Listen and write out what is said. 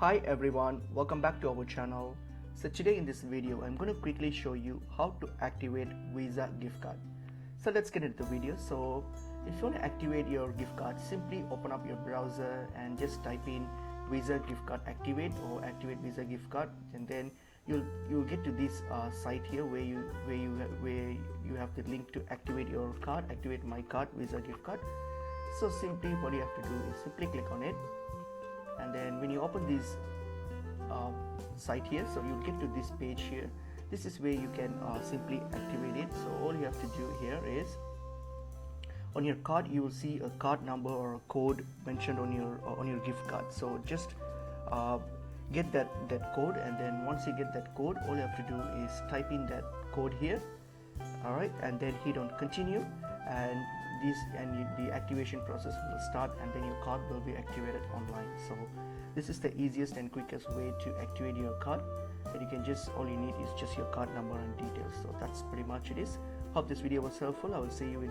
Hi everyone, welcome back to our channel. So today in this video I'm going to quickly show you how to activate Visa gift card. So let's get into the video. So if you want to activate your gift card, simply open up your browser and just type in Visa gift card activate or activate Visa gift card, and then you'll get to this site here where you have the link to activate your card, activate my card, Visa gift card. So simply what you have to do is simply click on it, and then when you open this site here, so you'll get to this page here. This is where you can simply activate it. So all you have to do here is, on your card you will see a card number or a code mentioned on your gift card. So just get that code, and then once you get that code, all you have to do is type in that code here. All right, and then hit on continue, and the activation process will start, and then your card will be activated online. So this is the easiest and quickest way to activate your card, and you can just, all you need is just your card number and details. So that's pretty much it is. Hope this video was helpful. I will see you in